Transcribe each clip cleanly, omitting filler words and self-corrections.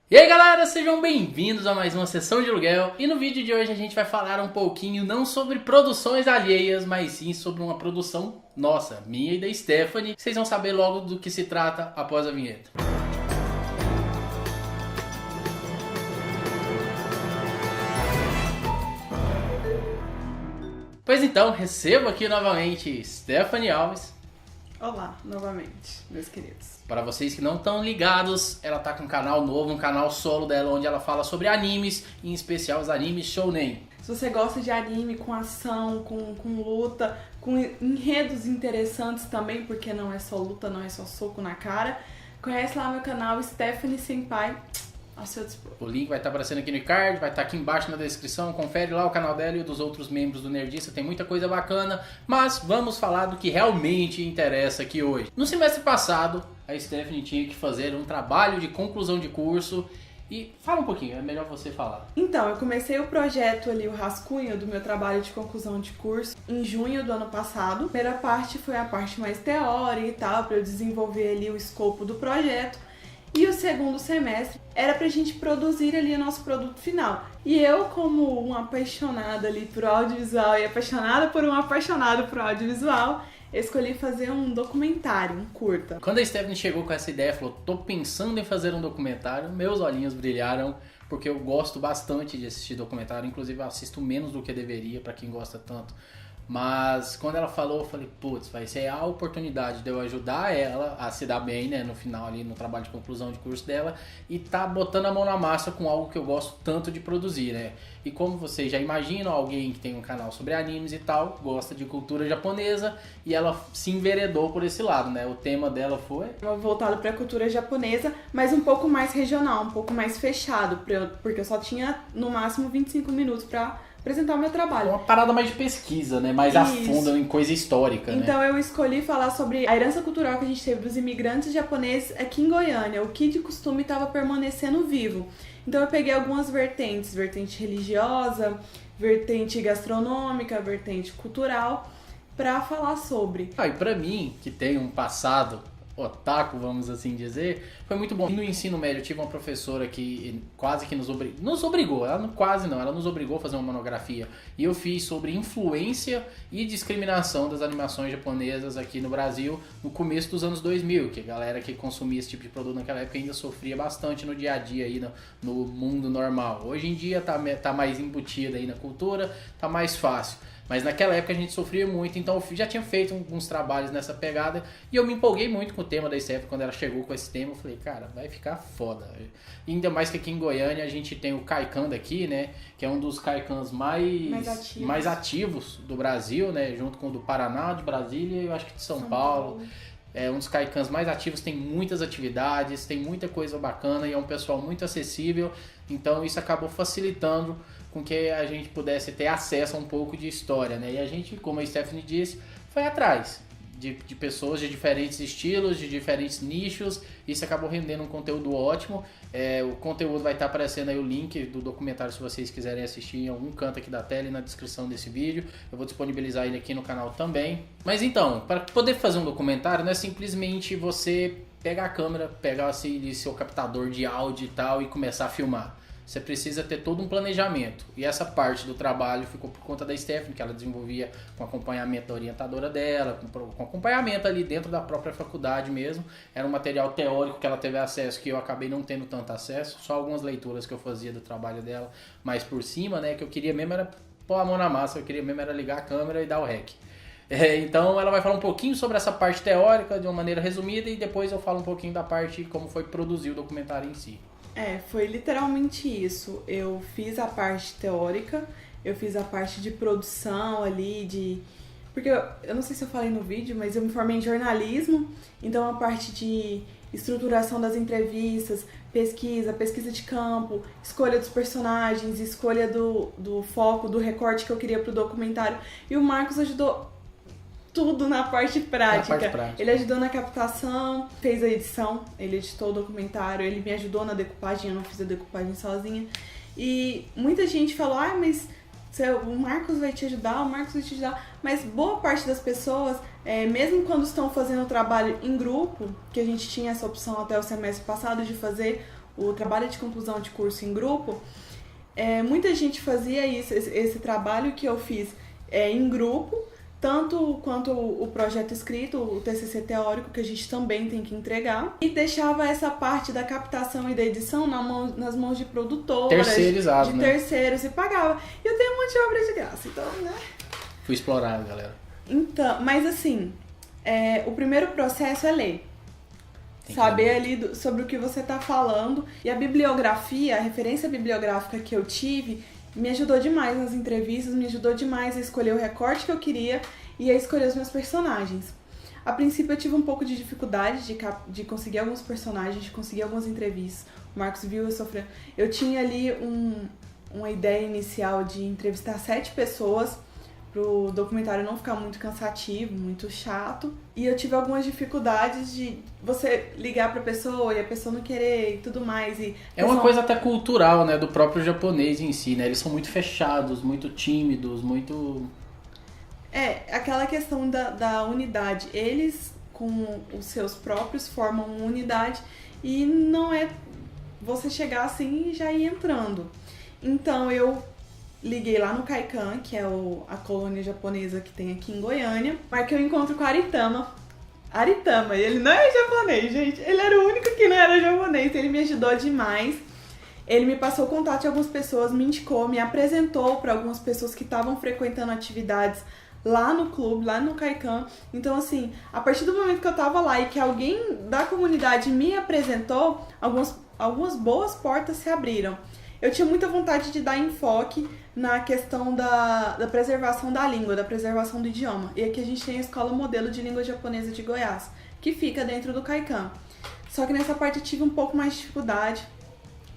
E aí galera, sejam bem-vindos a mais uma sessão de aluguel. E no vídeo de hoje a gente vai falar um pouquinho não sobre produções alheias, mas sim sobre uma produção nossa, minha e da Stephanie. Vocês vão saber logo do que se trata após a vinheta. Pois então, recebo aqui novamente Stephanie Alves. Olá, novamente, meus queridos. Para vocês que não estão ligados, ela tá com um canal novo, um canal solo dela, onde ela fala sobre animes, em especial os animes shounen. Se você gosta de anime com ação, com luta, com enredos interessantes também, porque não é só luta, não é só soco na cara, conhece lá meu canal Stephanie Senpai, ao seu dispor. O link vai estar aparecendo aqui no card, vai estar aqui embaixo na descrição, confere lá o canal dela e o dos outros membros do Nerdista, tem muita coisa bacana, mas vamos falar do que realmente interessa aqui hoje. No semestre passado, a Stephanie tinha que fazer um trabalho de conclusão de curso e fala um pouquinho, é melhor você falar. Então, eu comecei o projeto ali, o rascunho do meu trabalho de conclusão de curso em junho do ano passado. A primeira parte foi a parte mais teórica e tal, para eu desenvolver ali o escopo do projeto. E o segundo semestre era pra gente produzir ali o nosso produto final. E eu, como uma apaixonada ali por audiovisual e apaixonada por um apaixonado por audiovisual, escolhi fazer um documentário, um curta. Quando a Stephanie chegou com essa ideia, falou, tô pensando em fazer um documentário, meus olhinhos brilharam, porque eu gosto bastante de assistir documentário, inclusive eu assisto menos do que deveria, pra quem gosta tanto. Mas quando ela falou, eu falei, putz, vai ser a oportunidade de eu ajudar ela a se dar bem, né, no final ali, no trabalho de conclusão de curso dela, e tá botando a mão na massa com algo que eu gosto tanto de produzir, né. E como vocês já imaginam, alguém que tem um canal sobre animes e tal, gosta de cultura japonesa, e ela se enveredou por esse lado, né. O tema dela foi voltado para a cultura japonesa, mas um pouco mais regional, um pouco mais fechado, porque eu só tinha no máximo 25 minutos para apresentar o meu trabalho. uma parada mais de pesquisa, né, mais a fundo em coisa histórica, né. Então eu escolhi falar sobre a herança cultural que a gente teve dos imigrantes japoneses aqui em Goiânia, o que de costume estava permanecendo vivo. Então eu peguei algumas vertentes, vertente religiosa, vertente gastronômica, vertente cultural, para falar sobre. E pra mim, que tem um passado otaku, vamos assim dizer, foi muito bom. No ensino médio eu tive uma professora que quase que nos obrigou, ela não, quase não, ela nos obrigou a fazer uma monografia. E eu fiz sobre influência e discriminação das animações japonesas aqui no Brasil no começo dos anos 2000, que a galera que consumia esse tipo de produto naquela época ainda sofria bastante no dia a dia aí no mundo normal. Hoje em dia tá mais embutida aí na cultura, tá mais fácil. Mas naquela época a gente sofria muito, então eu já tinha feito alguns trabalhos nessa pegada e eu me empolguei muito com o tema da Stephanie. Quando ela chegou com esse tema, eu falei, cara, vai ficar foda. E ainda mais que aqui em Goiânia a gente tem o Kaikan daqui, né, que é um dos Kaikans mais ativos do Brasil, né, junto com o do Paraná, de Brasília e eu acho que de São Paulo. É um dos Kaikans mais ativos, tem muitas atividades, tem muita coisa bacana e é um pessoal muito acessível, então isso acabou facilitando com que a gente pudesse ter acesso a um pouco de história, né? E a gente, como a Stephanie disse, foi atrás de pessoas de diferentes estilos, de diferentes nichos. Isso acabou rendendo um conteúdo ótimo. O conteúdo vai estar aparecendo aí o link do documentário se vocês quiserem assistir em algum canto aqui da tela e na descrição desse vídeo. Eu vou disponibilizar ele aqui no canal também. Mas então, para poder fazer um documentário não é simplesmente você pegar a câmera, pegar assim, seu captador de áudio e tal e começar a filmar. Você precisa ter todo um planejamento. E essa parte do trabalho ficou por conta da Stephanie, que ela desenvolvia com acompanhamento da orientadora dela, com acompanhamento ali dentro da própria faculdade mesmo. Era um material teórico que ela teve acesso, que eu acabei não tendo tanto acesso. Só algumas leituras que eu fazia do trabalho dela, mais por cima, né? Que eu queria mesmo era pôr a mão na massa, eu queria mesmo era ligar a câmera e dar o rec. Então ela vai falar um pouquinho sobre essa parte teórica de uma maneira resumida e depois eu falo um pouquinho da parte como foi produzir o documentário em si. Foi literalmente isso. Eu fiz a parte teórica, eu fiz a parte de produção ali, porque eu não sei se eu falei no vídeo, mas eu me formei em jornalismo, então a parte de estruturação das entrevistas, pesquisa de campo, escolha dos personagens, escolha do foco, do recorte que eu queria pro documentário. E o Marcos ajudou tudo na parte prática. Ele ajudou na captação, fez a edição, ele editou o documentário, ele me ajudou na decupagem, eu não fiz a decupagem sozinha. E muita gente falou, mas o Marcos vai te ajudar, mas boa parte das pessoas, mesmo quando estão fazendo o trabalho em grupo, que a gente tinha essa opção até o semestre passado de fazer o trabalho de conclusão de curso em grupo, muita gente fazia isso, esse trabalho que eu fiz em grupo, tanto quanto o projeto escrito, o TCC teórico, que a gente também tem que entregar, e deixava essa parte da captação e da edição nas mãos de produtoras, terceirizado, de terceiros, e pagava. E eu tenho um monte de obra de graça, então, né? Fui explorado, galera. Então, mas assim, o primeiro processo é ler. Saber ali sobre o que você está falando. E a bibliografia, a referência bibliográfica que eu tive, me ajudou demais nas entrevistas, me ajudou demais a escolher o recorte que eu queria e a escolher os meus personagens. A princípio eu tive um pouco de dificuldade de conseguir alguns personagens, de conseguir algumas entrevistas. O Marcos viu eu sofrendo. Eu tinha ali uma ideia inicial de entrevistar 7 pessoas, pro documentário não ficar muito cansativo, muito chato. E eu tive algumas dificuldades de você ligar pra pessoa e a pessoa não querer e tudo mais. É uma coisa até cultural, né, do próprio japonês em si, né? Eles são muito fechados, muito tímidos, muito... aquela questão da unidade. Eles, com os seus próprios, formam uma unidade e não é você chegar assim e já ir entrando. Então eu liguei lá no Kaikan, que é a colônia japonesa que tem aqui em Goiânia. Marquei um encontro com o Aritama. Aritama, ele não é japonês, gente. Ele era o único que não era japonês. Ele me ajudou demais. Ele me passou o contato de algumas pessoas, me indicou, me apresentou para algumas pessoas que estavam frequentando atividades lá no clube, lá no Kaikan. Então, assim, a partir do momento que eu tava lá e que alguém da comunidade me apresentou, algumas boas portas se abriram. Eu tinha muita vontade de dar enfoque na questão da preservação da língua, da preservação do idioma. E aqui a gente tem a Escola Modelo de Língua Japonesa de Goiás, que fica dentro do Kaikan. Só que nessa parte eu tive um pouco mais de dificuldade.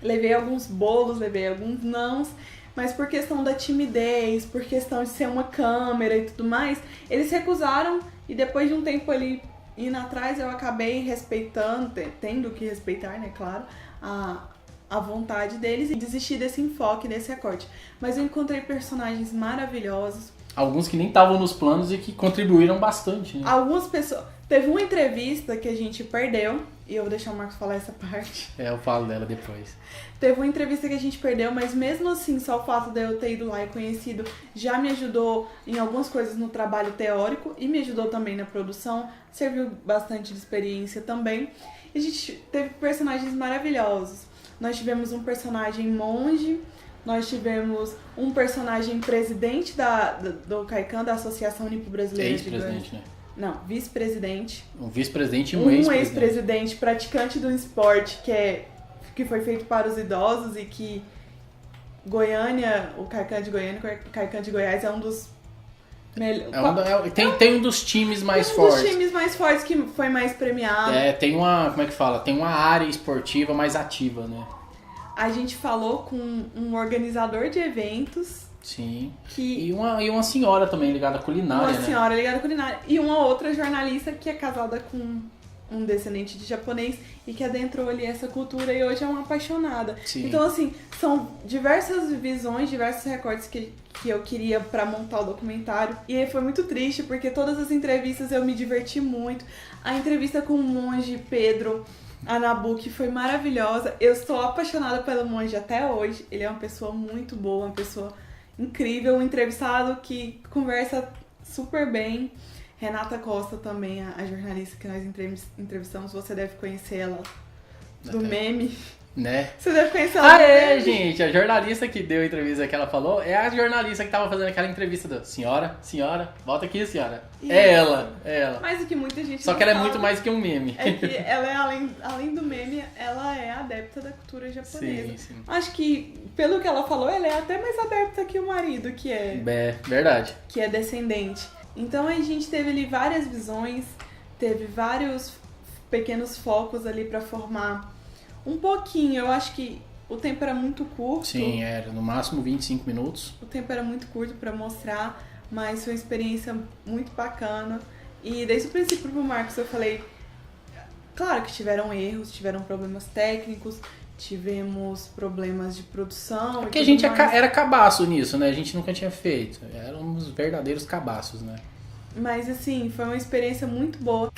Levei alguns bolos, levei alguns nãos, mas por questão da timidez, por questão de ser uma câmera e tudo mais, eles recusaram e depois de um tempo ali indo atrás eu acabei respeitando, tendo que respeitar, né, claro, a vontade deles e desistir desse enfoque, desse recorte. Mas eu encontrei personagens maravilhosos. Alguns que nem estavam nos planos e que contribuíram bastante, né? Algumas pessoas... Teve uma entrevista que a gente perdeu, e eu vou deixar o Marcos falar essa parte. Eu falo dela depois. Teve uma entrevista que a gente perdeu, mas mesmo assim, só o fato de eu ter ido lá e conhecido já me ajudou em algumas coisas no trabalho teórico e me ajudou também na produção, serviu bastante de experiência também. E a gente teve personagens maravilhosos. Nós tivemos um personagem monge, nós tivemos um personagem presidente do Kaikan, da Associação Nipo-Brasileira de Goiás. Ex-presidente, né? Não, vice-presidente. Um vice-presidente e um ex-presidente. Um ex-presidente praticante do esporte que foi feito para os idosos e que Goiânia, o Kaikan de Goiânia, o Kaikan de Goiás é um dos melhores. Tem um dos times mais fortes. Um dos times mais fortes que foi mais premiado. Tem uma, como é que fala? Tem uma área esportiva mais ativa, né? A gente falou com um organizador de eventos. Sim. E uma senhora também ligada à culinária, Uma senhora ligada à culinária. E uma outra jornalista que é casada com um descendente de japonês e que adentrou ali essa cultura e hoje é uma apaixonada. Sim. Então, assim, são diversas visões, diversos recortes que eu queria pra montar o documentário. E foi muito triste, porque todas as entrevistas eu me diverti muito. A entrevista com o monge Pedro Anabuki foi maravilhosa. Eu estou apaixonada pelo monge até hoje. Ele é uma pessoa muito boa, uma pessoa incrível, um entrevistado que conversa super bem. Renata Costa também, a jornalista que nós entrevistamos, você deve conhecer ela do meme. Né? Você deve conhecer ela do meme. Gente, a jornalista que deu a entrevista que ela falou é a jornalista que tava fazendo aquela entrevista do senhora, volta aqui, senhora. Isso. É ela. Mais do que muita gente Só que ela é muito mais que um meme. É que ela é, além do meme, ela é adepta da cultura japonesa. Sim. Acho que, pelo que ela falou, ela é até mais adepta que o marido, que é verdade. Que é descendente. Então a gente teve ali várias visões, teve vários pequenos focos ali pra formar um pouquinho. Eu acho que o tempo era muito curto. Sim, era no máximo 25 minutos. O tempo era muito curto pra mostrar, mas foi uma experiência muito bacana. E desde o princípio pro Marcos eu falei, claro que tiveram erros, tiveram problemas técnicos, tivemos problemas de produção. Porque a gente era cabaço nisso, né? A gente nunca tinha feito. Éramos verdadeiros cabaços, né? Mas assim, foi uma experiência muito boa.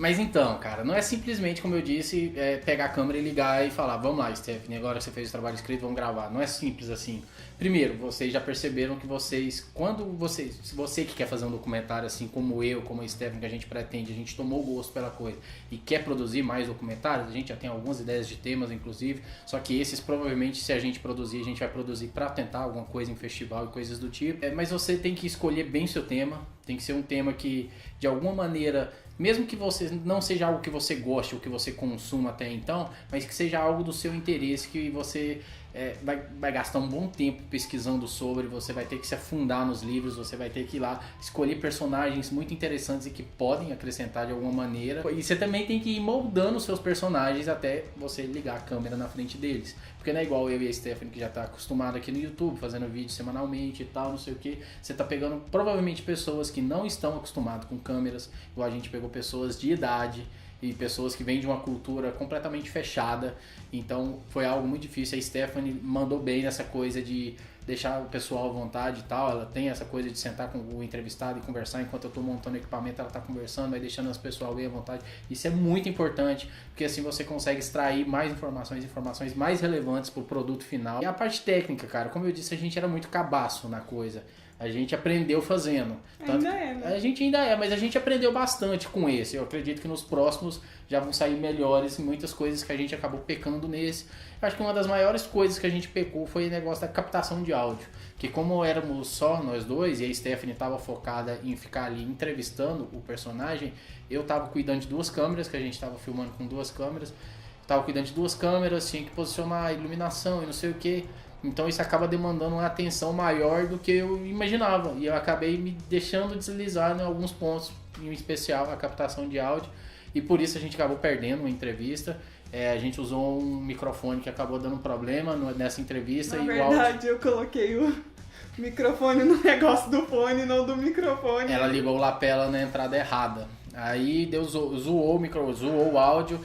Mas então, cara, não é simplesmente, como eu disse, pegar a câmera e ligar e falar, vamos lá, Stephanie, agora que você fez o trabalho escrito, vamos gravar. Não é simples assim. Primeiro, vocês já perceberam que se você que quer fazer um documentário assim como eu, como a Stephanie, que a gente pretende, a gente tomou gosto pela coisa e quer produzir mais documentários, a gente já tem algumas ideias de temas, inclusive, só que esses provavelmente, se a gente produzir, a gente vai produzir para tentar alguma coisa em festival e coisas do tipo. Mas você tem que escolher bem seu tema, tem que ser um tema que, de alguma maneira, mesmo que você não seja algo que você goste ou que você consuma até então, mas que seja algo do seu interesse, que você vai gastar um bom tempo pesquisando sobre, você vai ter que se afundar nos livros, você vai ter que ir lá escolher personagens muito interessantes e que podem acrescentar de alguma maneira. E você também tem que ir moldando os seus personagens até você ligar a câmera na frente deles. Porque não é igual eu e a Stephanie, que já está acostumado aqui no YouTube, fazendo vídeo semanalmente e tal, não sei o que. Você está pegando provavelmente pessoas que não estão acostumadas com câmeras, igual a gente pegou pessoas de idade e pessoas que vêm de uma cultura completamente fechada. Então foi algo muito difícil. A Stephanie mandou bem nessa coisa de deixar o pessoal à vontade e tal. Ela tem essa coisa de sentar com o entrevistado e conversar enquanto eu estou montando o equipamento, ela está conversando, vai deixando as pessoas bem à vontade. Isso é muito importante, porque assim você consegue extrair mais informações mais relevantes para o produto final. E a parte técnica, cara, como eu disse, a gente era muito cabaço na coisa. A gente aprendeu fazendo. Ainda é, né? A gente ainda é, mas a gente aprendeu bastante com esse. Eu acredito que nos próximos já vão sair melhores em muitas coisas que a gente acabou pecando nesse. Eu acho que uma das maiores coisas que a gente pecou foi o negócio da captação de áudio. Que como éramos só nós dois e a Stephanie estava focada em ficar ali entrevistando o personagem, eu estava cuidando de duas câmeras, que a gente estava filmando com duas câmeras. Estava cuidando de duas câmeras, tinha que posicionar a iluminação e não sei o que. Então isso acaba demandando uma atenção maior do que eu imaginava. E eu acabei me deixando deslizar em alguns pontos, em especial a captação de áudio. E por isso a gente acabou perdendo uma entrevista. A gente usou um microfone que acabou dando um problema nessa entrevista. Na verdade, eu coloquei o microfone no negócio do fone, não do microfone. Ela ligou o lapela na entrada errada. Aí zoou o áudio.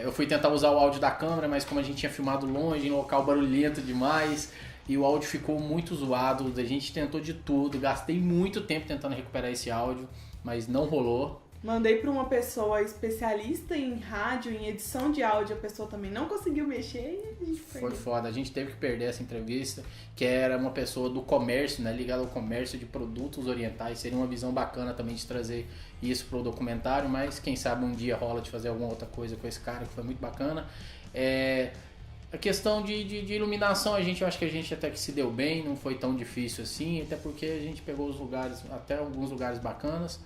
Eu fui tentar usar o áudio da câmera, mas como a gente tinha filmado longe, em local barulhento demais, e o áudio ficou muito zoado, a gente tentou de tudo, gastei muito tempo tentando recuperar esse áudio, mas não rolou. Mandei para uma pessoa especialista em rádio, em edição de áudio, a pessoa também não conseguiu mexer e a gente perdeu. Foi foda, a gente teve que perder essa entrevista, que era uma pessoa do comércio, né, ligada ao comércio de produtos orientais. Seria uma visão bacana também de trazer isso pro documentário, mas quem sabe um dia rola de fazer alguma outra coisa com esse cara, que foi muito bacana. A questão de iluminação, eu acho que a gente até que se deu bem, não foi tão difícil assim, até porque a gente pegou os lugares, até alguns lugares bacanas.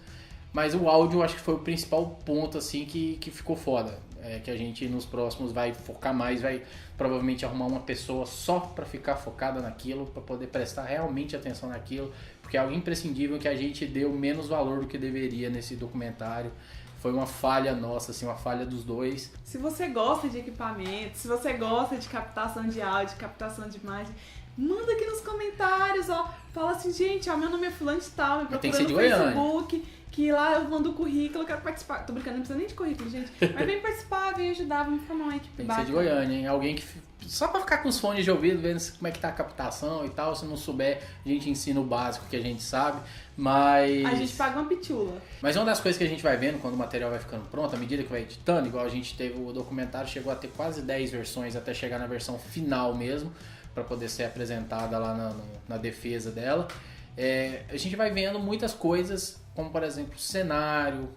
Mas o áudio eu acho que foi o principal ponto assim que ficou foda. Que a gente nos próximos vai focar mais, vai provavelmente arrumar uma pessoa só para ficar focada naquilo, para poder prestar realmente atenção naquilo, porque é algo imprescindível que a gente deu menos valor do que deveria nesse documentário. Foi uma falha nossa, assim, uma falha dos dois. Se você gosta de equipamento, se você gosta de captação de áudio, captação de imagem, manda aqui nos comentários, ó. Fala assim, gente, ó, meu nome é fulano de tal, me procura no Facebook, que lá eu mando o currículo, eu quero participar. Tô brincando, não precisa nem de currículo, gente. Mas vem participar, vem ajudar, vem formar uma equipe bacana. Tem que ser de Goiânia, hein? Alguém que... Só pra ficar com os fones de ouvido, vendo como é que tá a captação e tal. Se não souber, a gente ensina o básico que a gente sabe, mas... A gente paga uma pitula. Mas uma das coisas que a gente vai vendo quando o material vai ficando pronto, à medida que vai editando, igual a gente teve o documentário, chegou a ter quase 10 versões até chegar na versão final mesmo, para poder ser apresentada lá na defesa dela. A gente vai vendo muitas coisas, como por exemplo cenário,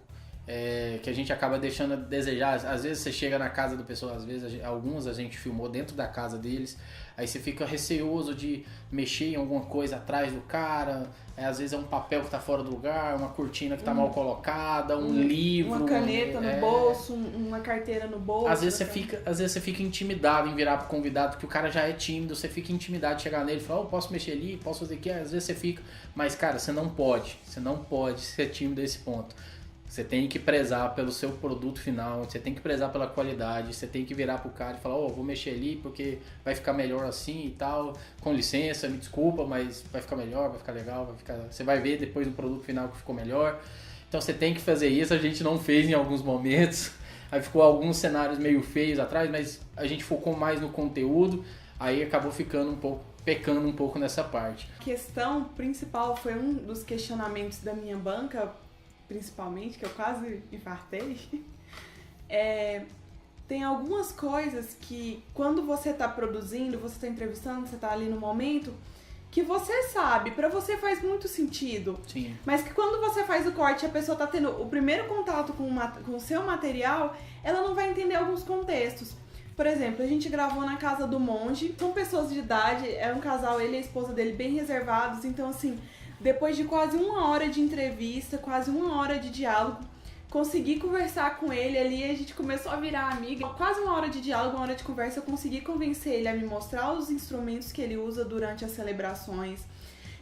que a gente acaba deixando a desejar. Às vezes você chega na casa da pessoa, às vezes alguns a gente filmou dentro da casa deles, aí você fica receoso de mexer em alguma coisa atrás do cara, às vezes é um papel que está fora do lugar, uma cortina que está mal colocada, um livro, uma caneta no bolso, uma carteira no bolso. Às vezes você fica intimidado em virar pro convidado, porque o cara já é tímido, você fica intimidado de chegar nele e falar, posso mexer ali, posso fazer aqui, às vezes você fica, mas cara, você não pode ser tímido a esse ponto. Você tem que prezar pelo seu produto final, você tem que prezar pela qualidade, você tem que virar pro cara e falar, vou mexer ali porque vai ficar melhor assim e tal, com licença, me desculpa, mas vai ficar melhor, vai ficar legal, você vai ver depois no produto final que ficou melhor. Então você tem que fazer isso, a gente não fez em alguns momentos, aí ficou alguns cenários meio feios atrás, mas a gente focou mais no conteúdo, aí acabou pecando um pouco nessa parte. A questão principal foi um dos questionamentos da minha banca, principalmente, que eu quase infartei, tem algumas coisas que quando você tá produzindo, você tá entrevistando, você tá ali no momento, que você sabe, pra você faz muito sentido. Sim. Mas que quando você faz o corte e a pessoa tá tendo o primeiro contato com o seu material, ela não vai entender alguns contextos. Por exemplo, a gente gravou na casa do monge, são pessoas de idade, é um casal, ele e a esposa dele bem reservados, então assim, depois de quase 1 hora de entrevista, quase 1 hora de diálogo, consegui conversar com ele ali, a gente começou a virar amiga. Quase 1 hora de diálogo, 1 hora de conversa, eu consegui convencer ele a me mostrar os instrumentos que ele usa durante as celebrações,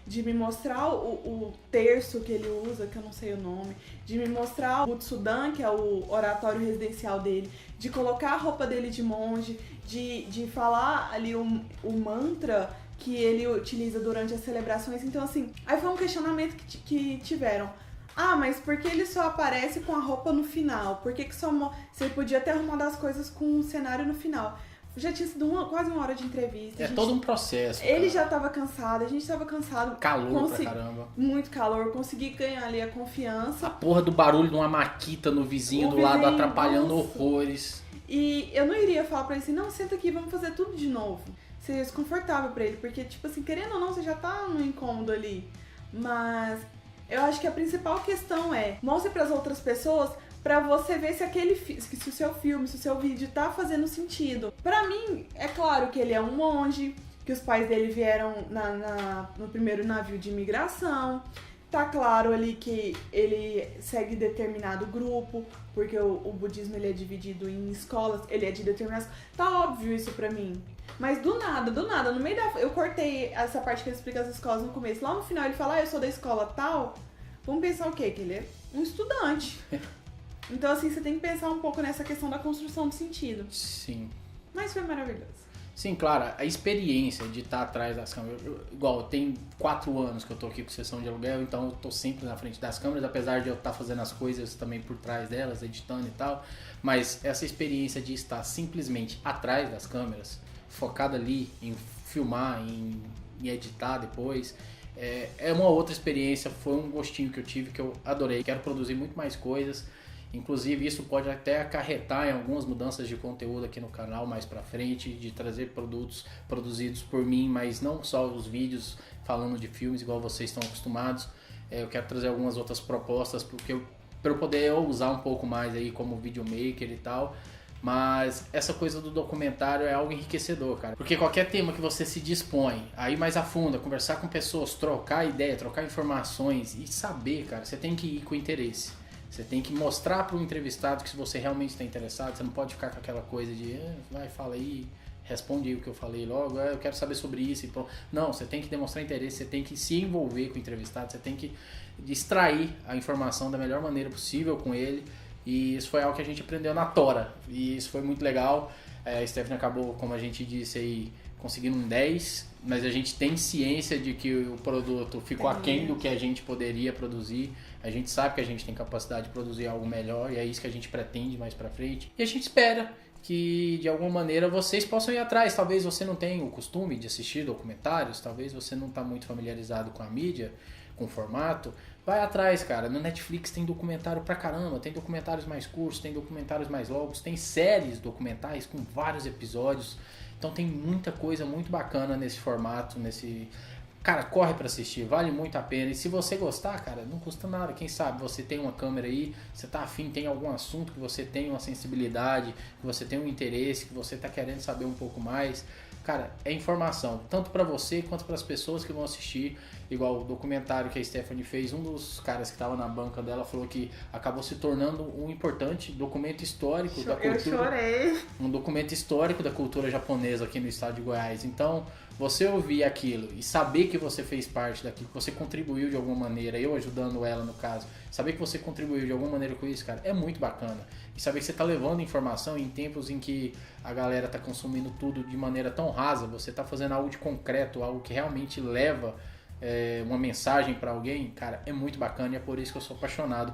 de me mostrar o terço que ele usa, que eu não sei o nome, de me mostrar o Butsudan, que é o oratório residencial dele, de colocar a roupa dele de monge, de falar ali o mantra que ele utiliza durante as celebrações. Então assim, aí foi um questionamento que tiveram. Ah, mas por que ele só aparece com a roupa no final? Por que só... Você podia ter arrumado as coisas com um cenário no final. Já tinha sido quase 1 hora de entrevista. Todo um processo. Ele já tava cansado, a gente tava cansado. Calor pra caramba. Muito calor, consegui ganhar ali a confiança. A porra do barulho de uma maquita no vizinho do lado atrapalhando horrores. E eu não iria falar pra ele assim, não, senta aqui, vamos fazer tudo de novo. Seria desconfortável pra ele, porque, tipo assim, querendo ou não, você já tá no incômodo ali. Mas eu acho que a principal questão é, mostre pras outras pessoas pra você ver se se o seu filme, se o seu vídeo tá fazendo sentido. Pra mim, é claro que ele é um monge, que os pais dele vieram no primeiro navio de imigração. Tá claro ali que ele segue determinado grupo, porque o budismo ele é dividido em escolas, ele é de determinadas... Tá óbvio isso pra mim. Mas do nada, no meio eu cortei essa parte que ele explica as escolas no começo. Lá no final ele fala, eu sou da escola tal. Vamos pensar o quê? Que ele é um estudante. Então, assim, você tem que pensar um pouco nessa questão da construção do sentido. Sim. Mas foi maravilhoso. Sim, claro, a experiência de estar atrás das câmeras, igual, tem 4 anos que eu tô aqui com sessão de aluguel, então eu tô sempre na frente das câmeras, apesar de eu estar fazendo as coisas também por trás delas, editando e tal, mas essa experiência de estar simplesmente atrás das câmeras, focado ali em filmar, em editar depois, é uma outra experiência, foi um gostinho que eu tive que eu adorei, quero produzir muito mais coisas. Inclusive isso pode até acarretar em algumas mudanças de conteúdo aqui no canal mais pra frente, de trazer produtos produzidos por mim, mas não só os vídeos falando de filmes igual vocês estão acostumados. Eu quero trazer algumas outras propostas para eu poder usar um pouco mais aí como videomaker e tal. Mas essa coisa do documentário é algo enriquecedor, cara. Porque qualquer tema que você se dispõe a ir mais a fundo, a conversar com pessoas, trocar ideia, trocar informações e saber, cara, você tem que ir com interesse. Você tem que mostrar para o entrevistado que se você realmente está interessado, você não pode ficar com aquela coisa de vai, fala aí, responde aí o que eu falei logo, eu quero saber sobre isso e pronto. Não, você tem que demonstrar interesse, você tem que se envolver com o entrevistado, você tem que extrair a informação da melhor maneira possível com ele. E isso foi algo que a gente aprendeu na tora. E isso foi muito legal. A Stephanie acabou, como a gente disse aí, conseguindo um 10, mas a gente tem ciência de que o produto ficou aquém do que a gente poderia produzir. A gente sabe que a gente tem capacidade de produzir algo melhor e é isso que a gente pretende mais pra frente. E a gente espera que de alguma maneira vocês possam ir atrás. Talvez você não tenha o costume de assistir documentários, talvez você não está muito familiarizado com a mídia, com o formato. Vai atrás, cara. No Netflix tem documentário pra caramba, tem documentários mais curtos, tem documentários mais longos, tem séries documentais com vários episódios. Então tem muita coisa muito bacana nesse formato, Cara, corre pra assistir, vale muito a pena. E se você gostar, cara, não custa nada. Quem sabe você tem uma câmera aí, você tá afim, tem algum assunto que você tem uma sensibilidade, que você tem um interesse, que você tá querendo saber um pouco mais. Cara, é informação, tanto pra você quanto para as pessoas que vão assistir. Igual o documentário que a Stephanie fez, um dos caras que estava na banca dela falou que acabou se tornando um importante documento histórico da cultura. Eu chorei. Um documento histórico da cultura japonesa aqui no estado de Goiás. Então, você ouvir aquilo e saber que você fez parte daquilo, que você contribuiu de alguma maneira, eu ajudando ela no caso, saber que você contribuiu de alguma maneira com isso, cara, é muito bacana. E saber que você está levando informação em tempos em que a galera está consumindo tudo de maneira tão rasa, você está fazendo algo de concreto, algo que realmente leva uma mensagem para alguém, cara, é muito bacana e é por isso que eu sou apaixonado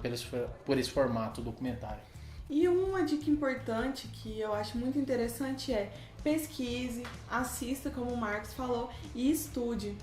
por esse formato documentário. E uma dica importante que eu acho muito interessante é pesquise, assista, como o Marcos falou, e estude.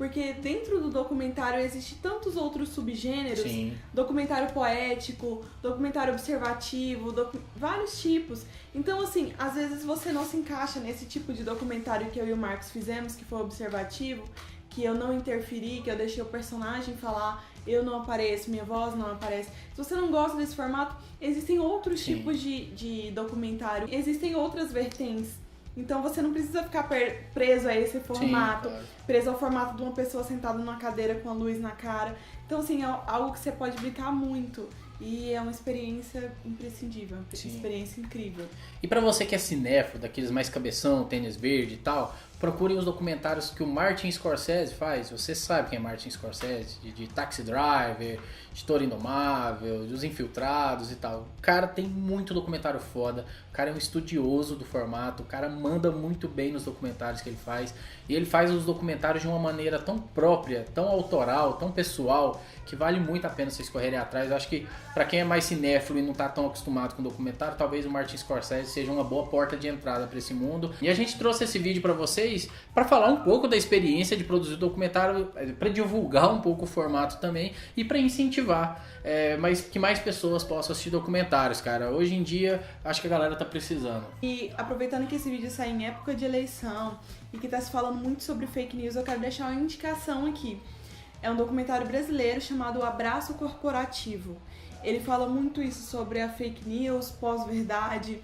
Porque dentro do documentário existe tantos outros subgêneros, Sim. documentário poético, documentário observativo, vários tipos. Então, assim, às vezes você não se encaixa nesse tipo de documentário que eu e o Marcos fizemos, que foi observativo, que eu não interferi, que eu deixei o personagem falar, eu não apareço, minha voz não aparece. Se você não gosta desse formato, existem outros Sim. tipos de documentário, existem outras vertentes. Então você não precisa ficar preso a esse formato, Sim, claro. preso ao formato de uma pessoa sentada numa cadeira com a luz na cara. Então, assim, é algo que você pode brincar muito. E é uma experiência imprescindível, uma Sim. experiência incrível. E pra você que é cinéfilo, daqueles mais cabeção, tênis verde e tal, procurem os documentários que o Martin Scorsese faz. Você sabe quem é Martin Scorsese? De Taxi Driver, de Toro Indomável, dos Infiltrados e tal. O cara tem muito documentário foda. O cara é um estudioso do formato. O cara manda muito bem nos documentários que ele faz. E ele faz os documentários de uma maneira tão própria, tão autoral, tão pessoal, que vale muito a pena vocês correrem atrás. Eu acho que pra quem é mais cinéfilo e não tá tão acostumado com documentário, talvez o Martin Scorsese seja uma boa porta de entrada pra esse mundo. E a gente trouxe esse vídeo pra vocês pra falar um pouco da experiência de produzir documentário, pra divulgar um pouco o formato também e pra incentivar mas que mais pessoas possam assistir documentários, cara. Hoje em dia, acho que a galera tá precisando. E aproveitando que esse vídeo sai em época de eleição e que tá se falando muito sobre fake news, eu quero deixar uma indicação aqui. É um documentário brasileiro chamado O Abraço Corporativo. Ele fala muito isso sobre a fake news, pós-verdade,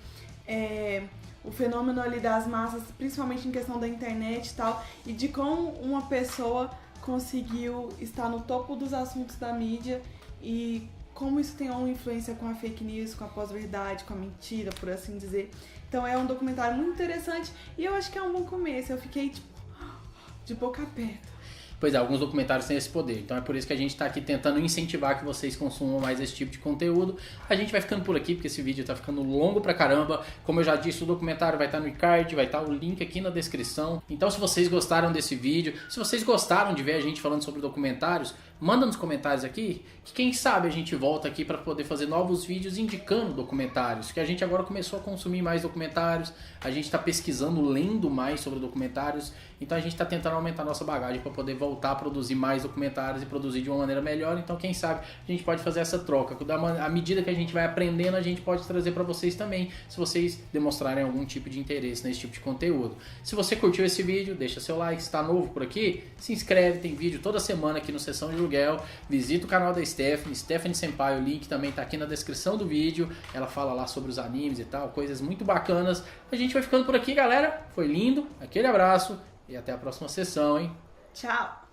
o fenômeno ali das massas, principalmente em questão da internet e tal, e de como uma pessoa conseguiu estar no topo dos assuntos da mídia e como isso tem uma influência com a fake news, com a pós-verdade, com a mentira, por assim dizer. Então é um documentário muito interessante e eu acho que é um bom começo. Eu fiquei, tipo, de boca aberta. Pois é, alguns documentários têm esse poder. Então é por isso que a gente está aqui tentando incentivar que vocês consumam mais esse tipo de conteúdo. A gente vai ficando por aqui, porque esse vídeo está ficando longo pra caramba. Como eu já disse, o documentário vai estar no card, vai estar o link aqui na descrição. Então se vocês gostaram desse vídeo, se vocês gostaram de ver a gente falando sobre documentários, manda nos comentários aqui, que quem sabe a gente volta aqui para poder fazer novos vídeos indicando documentários, que a gente agora começou a consumir mais documentários, a gente está pesquisando, lendo mais sobre documentários, então a gente está tentando aumentar a nossa bagagem para poder voltar a produzir mais documentários e produzir de uma maneira melhor. Então quem sabe a gente pode fazer essa troca, à medida que a gente vai aprendendo, a gente pode trazer para vocês também, se vocês demonstrarem algum tipo de interesse nesse tipo de conteúdo. Se você curtiu esse vídeo, deixa seu like, se está novo por aqui, se inscreve, tem vídeo toda semana aqui no Sessão de Aluguel, visita o canal da Stephanie Senpai, o link também tá aqui na descrição do vídeo, ela fala lá sobre os animes e tal, coisas muito bacanas. A gente vai ficando por aqui, galera, foi lindo, aquele abraço e até a próxima sessão, hein? Tchau!